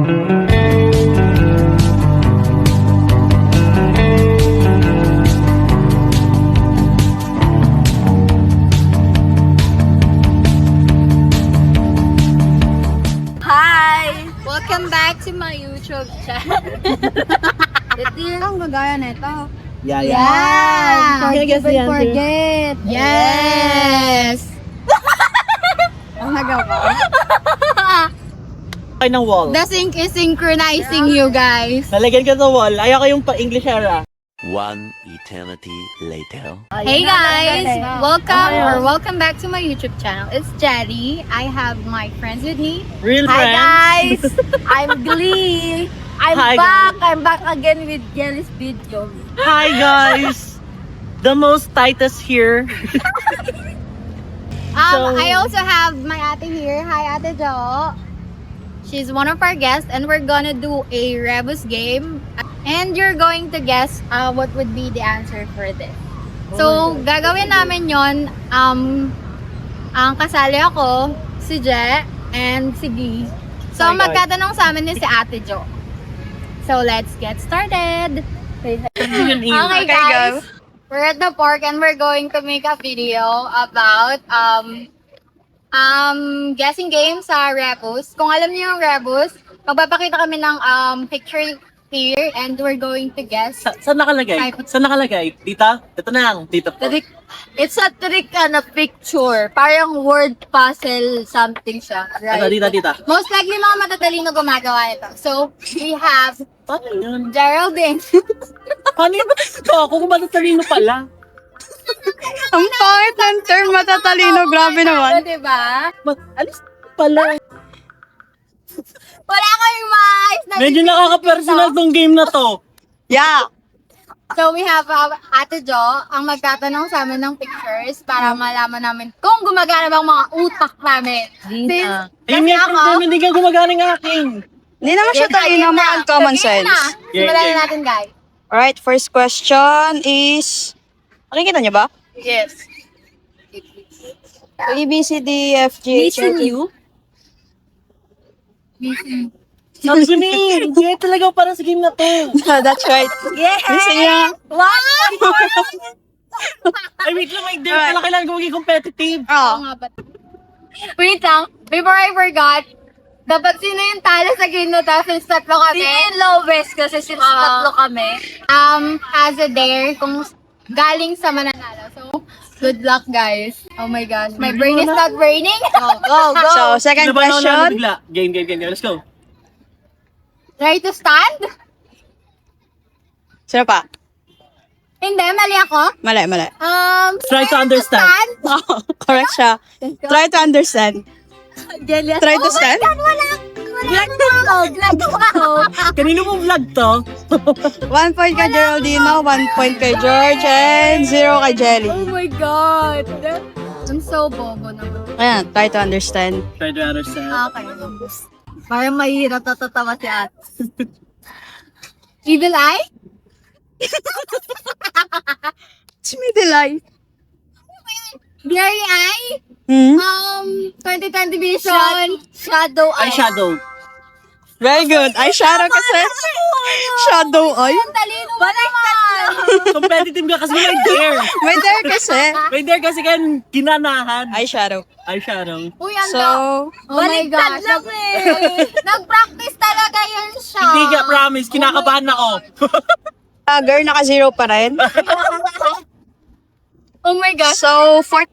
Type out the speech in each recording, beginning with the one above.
Welcome back to my YouTube channel. Ito yung gagaya nito. Yeah. Forgive and forget. Yes! Ang nagawa. Ay ng wall. The sync is synchronizing you guys. Nalagyan ka sa wall. Ayoko yung pa-English era. One eternity later. Hey guys! Welcome back to my YouTube channel. It's Jelly. I have my friends with me. Real Hi friends. guys! I'm Glee. Hi, I'm back again with Jelly's video. Hi guys. The most tightest here. I also have my ate here. Hi Ate Jo. She's one of our guests and we're gonna do a Rebus game. And you're going to guess what would be the answer for this. So, gagawin namin yon. Ang kasali ako, si Je, and si Gee. So, Hi, guys. magtatanong sa amin ni si Ate Jo. So, let's get started. Okay, guys. We're at the park and we're going to make a video about guessing game sa Rebus. Kung alam niyo yung Rebus, magpapakita kami ng picture here and we're going to guess. Saan nakalagay? Saan nakalagay? Tita? Ito na lang. Tita. It's a trick na picture. Parang word puzzle something siya. Ito, Right? tita. Most likely mga matatalino gumagawa ito. So, we have Paano yun? Geraldine. Paano yun? Ito, ako kung matatalino pala. Ang pangit ng term matatalino, grabe naman. Diba? Alis pala. Wala kayong mais na Medyo nakaka-personal tong game na to. Yeah. So, we have Ate Jo ang magtatanong sa amin ng pictures para malaman namin kung gumagana bang mga utak namin. Since, Ayun nga, problema, hindi ka gumagana ng akin. Hindi naman siya talino, mga common sense. Simulan Yeah. na natin, guys. Alright, first question is... Nakikita niyo ba? Yes. A, B, C, D, F, G, H, I, J. Sabi ko ni, hindi talaga para sa game na to. That's right. Yeah! Listen niya. Wow! Ay, wait lang, Mike. Pala kailangan ko maging competitive. Oo Oh. nga ba? Wait lang. Before I forgot, dapat sino yung talo sa game na to since tatlo kami? Sino yung lowest kasi since tatlo kami? As a dare, kung galing sa mananalo. So, good luck, guys. Oh my gosh. My brain is not braining. Go, go! So, second Sino ba nauna question. bigla? Game. Let's go. Ready to stand? Sino pa? Hindi, mali ako. Mali. Try to understand. stand? Oh, correct siya. Try to understand. Try to stand? Vlog ako. Kanino mong vlog to? 1 point kay Geraldino, 1 point kay George, and 0 kay Jelly. Oh my God. I'm so bobo naman. Ayan, try to understand. Try to understand. Okay. Parang mahirap natatawa si Ate. Evil Eye? It's middle eye. Blurry Eye? Hmm? 2020 Vision? Shadow eye. Eyeshadow. Very good. Eyeshadow kasi. Shadow eye. Talino ba naman? Competitive ka kasi may dare. May dare kasi. May dare kasi kan ginanahan. Eyeshadow. Eyeshadow. Uy, ang So, oh my gosh. lang eh. Nag-practice talaga yun siya. Hindi ka, promise. Kinakabahan ako. girl, naka-0 pa rin. Oh my gosh. So, fourth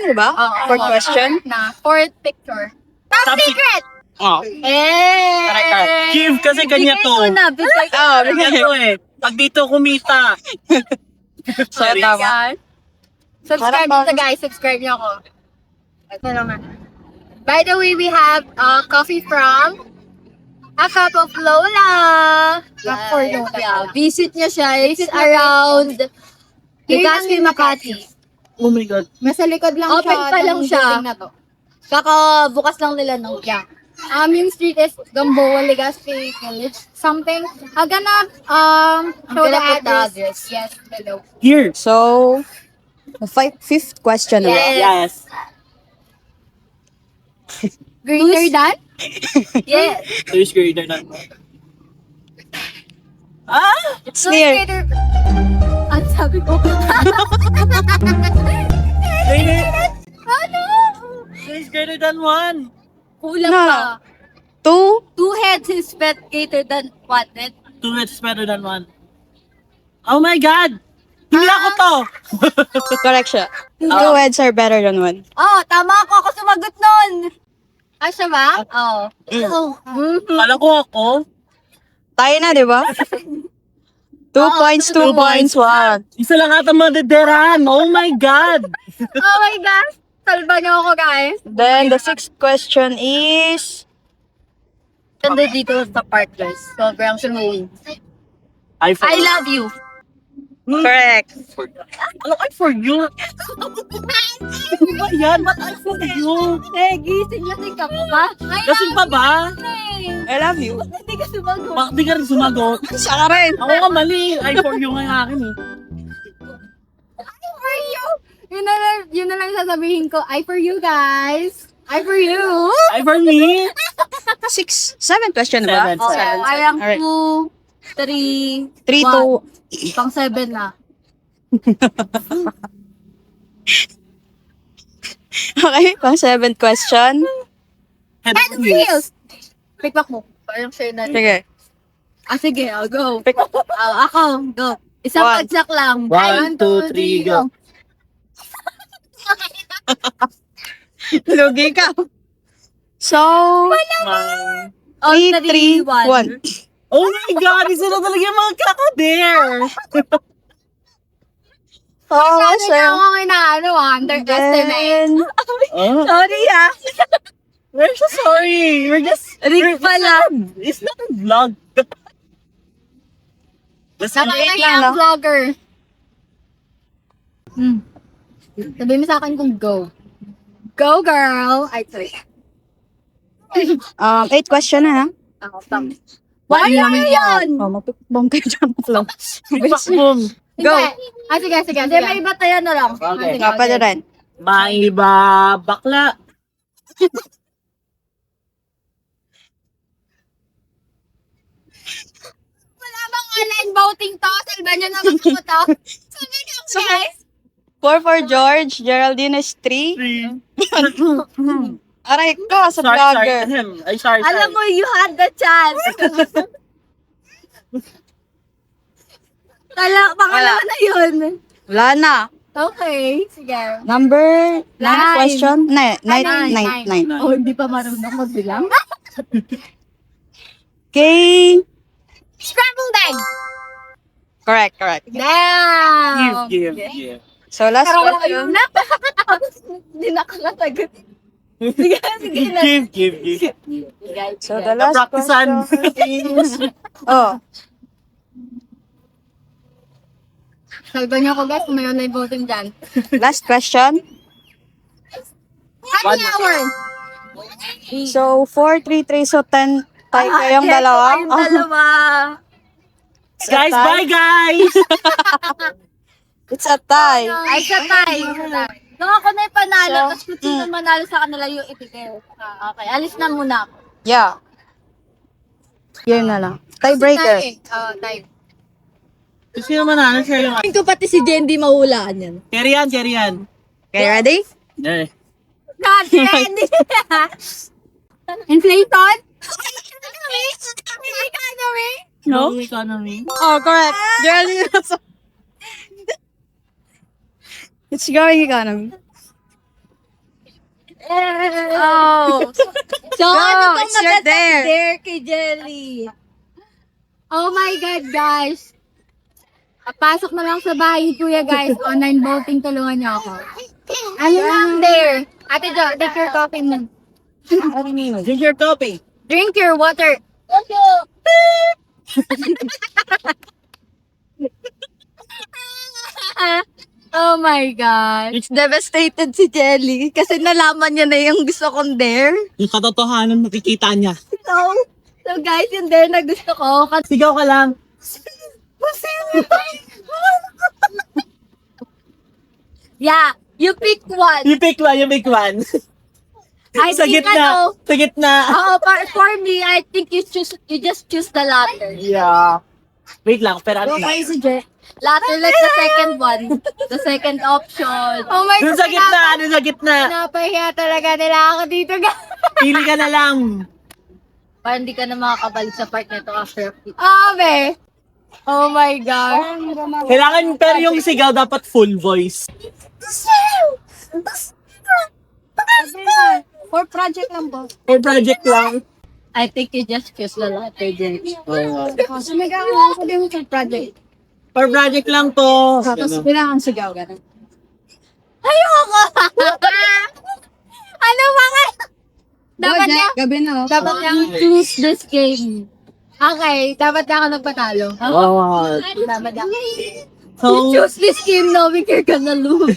na ba? Fourth question. Fourth picture. Top secret! Oh. Eh! Give kasi kanya to. Oh, Kanya to eh. Pag dito kumita. so tama. Yan. Subscribe dito guys. Subscribe niyo ako. Ito naman. By the way, we have coffee from A Cup of Lola. For Lola. Yeah, visit niya siya. It's around Legazpi, Makati. Oh my God. Nasa likod lang Open siya. pa lang ng siya. building na to. Kakabukas lang nila no. Yeah. Yung street is Gamboa, Legazpi Village. Something. I'm gonna show the gonna put the address. Yes, below. Here. So, fifth question na ba? Yes. Greater than? Yeah. Who's greater than 1? Ah! It's near. Greater... Ano sabi ko? Ano? Who's greater than 1? Kulang No. ka. 2. 2 heads is greater than 1 head. 2 is better than 1. Oh my God! Hindi ako to! Correct siya. 2 heads are better than 1. Oh, tama ako. Ako sumagot nun. Ah, siya ba? Oh. Kala ko ako. Tayo na, di ba? 2 points, 2 points, 1. Isa lang ata madederan. Oh my God! Oh my gosh! Salba niyo ako, guys. Then, the 6th question is... Ganda dito sa part, guys. Sobrang sumuli. I love you. Correct. Ano I for you? Ano ba yan? Ba't I for you? Eh, gising lasing ka pa ba? Kasing pa ba? I love you. Hindi ka sumagot. Bakit di ka rin sumagot? Siya ka rin. Ako nga mali. I for you nga yung akin eh. For you! Yun na lang sasabihin ko. I for you, guys. I for you. I for me. 7 question ba? 7. Oh, ayang Alright. 2, 3, 3 to... pang 7 na. Okay, pang 7th question. Head And of heels. Pick back mo. Parang share na rin. Sige. Ah, sige, I'll go. Pick. Ako, go. Isang 1. pagsak lang. 1, 2, 3, go. Lugi ka. So, Oh, 3, 3, 1. Oh my God! Isa na talaga yung mga kakadare. Oh, Sabi sir. niya ako inaano, underestimate. Then, Oh, Sorry ah. we're so sorry. We're just... Rick pala. It's not a vlog. Let's Nakakaya lang, ang no? vlogger. Sabi mo sa akin kung go. Go, girl! Ay, sorry. 8 question na, ha? Ako, tam. Why Ano yun? Oh, mapipbong kayo dyan. Boom. Go. Ah, sige, sige, Hindi, sige. may batayan na lang. Okay. Nga pa rin. May iba bakla. Wala bang online voting to? Salba niyo naman ako to. Sabi niyo, guys. 4 for George. Geraldine is 3. Aray ka sa Sorry, vlogger. Ay, sorry. Alam mo, you had the chance. Pangalawa na yun. Wala na. Okay, sige. Number 9 Nine. question. 9. Nine. 9. Oh, hindi pa marunong magbilang. Okay. Scrambled egg! Correct. Damn! Give. So, last Pero question. Hindi na ka nasagot. Sige na. Give. So, the last Practicean. question is... Oh, Salba niyo ako, guys, kung may online voting dyan. last question. Happy hour! So, 4, 3, 3. So, 10 tayo kayong dalawa. Kayong dalawa. Guys, bye guys! It's a tie. Ay, sa tay. Nung ako na yung panalo, tapos kung sino manalo sa kanila yung itigil. Ah, okay, alis na muna ako. Yeah. Yun na lang. Tiebreaker. Time. Sino manalo siya yung... Tingin ko pati si Jendi mahulaan yan. Carry yan. Okay, ready? Eh. Not ready! Inflation? Economy? No? Economy. Oh, correct. Geraldine. It's going economy. Oh. So, Go, ano it's pang your magandang dare. dare kay Jelly? Oh my God, guys. Pasok na lang sa bahay, kuya, guys. Online voting, tulungan niyo ako. Ano lang there? Ate Jo, take your coffee mo. Drink your coffee. Drink your water. Oh my God. It's devastated si Jelly kasi nalaman niya na yung gusto kong dare. Yung katotohanan nakikita niya. So guys, yung dare na gusto ko, Sigaw ka lang. yeah, you pick one. You pick one. I Sa think gitna. Sa gitna. for me, I think you just choose the latter. Yeah. Wait lang, pero ano lang. si Jay? Latter like the second one. The second option. Oh my Dun sa gitna, ano sa gitna. Napahiya talaga nila ako dito, guys. Pili ka na lang. Para hindi ka na makakabalik sa part nito after. Abe. Oh my God. Kailangan, pero yung sigaw dapat full voice. For project lang po. For project lang. I think you just choose the latter, Jay. Kasi may gagawin ko din sa project. For project lang to. Tapos kailangan sigaw, gano'n. Ayoko! Ano ba nga? Dapat niya, Gabi na. dapat niya, Choose this game. okay, dapat niya ako nagpatalo. Oh. Dapat niya. So, Choose this game knowing you're gonna lose.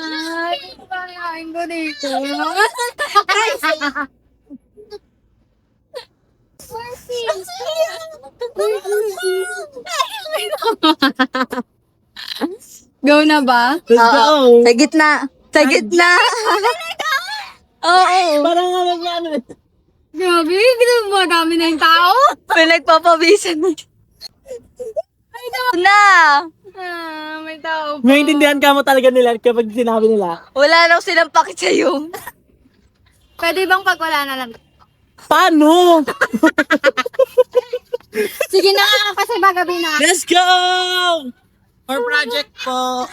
Ay, pangyain ko dito. Go na ba? let's go. Sa gitna. Sa gitna. Oo. Parang ano. Grabe, madami na yung tao. Pinagpapawisan na. Na. May tao pa. Maintindihan ka mo talaga nila kapag sinabi nila. Wala lang silang pakit sa'yo. Pwede bang pag wala na lang? Paano? Sige na nga, kasi bagabi na. Let's go! For project po.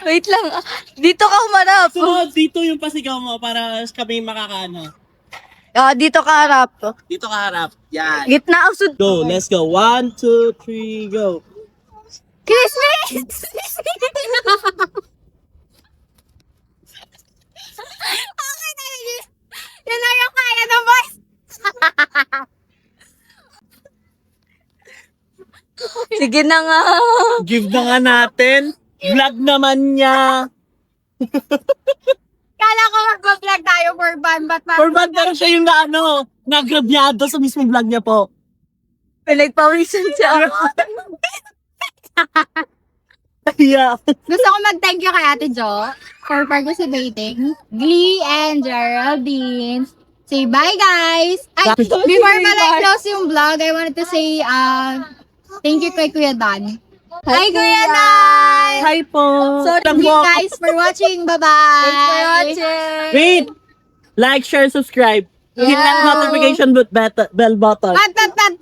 Wait lang. Dito ka humarap. So, dito yung pasigaw mo para kami makakaano. Dito ka harap. Dito ka harap. Yan. Gitna ang sud. Go, let's go. 1, 2, 3, go. Christmas! Okay na yun. Yan na yung kaya ng boys. Sige na nga. Give na nga natin. Vlog naman niya. Kala ko mag-vlog tayo for fun, but For bad, pero siya yung nagrabyado sa mismong vlog niya po. Pinagpawisan siya. Yeah. gusto ko mag-thank you kay Ate Jo for participating. Glee and Geraldine. Say bye, guys! Ay, before pala i-close yung vlog, I wanted to say thank you kay Kuya Dan. Hi, Kuya Dan! Hi po. So, thank you guys for watching. Bye-bye! Thanks for watching. Wait. Like, share, subscribe. Hit that notification bell button. Pat, pat, pat.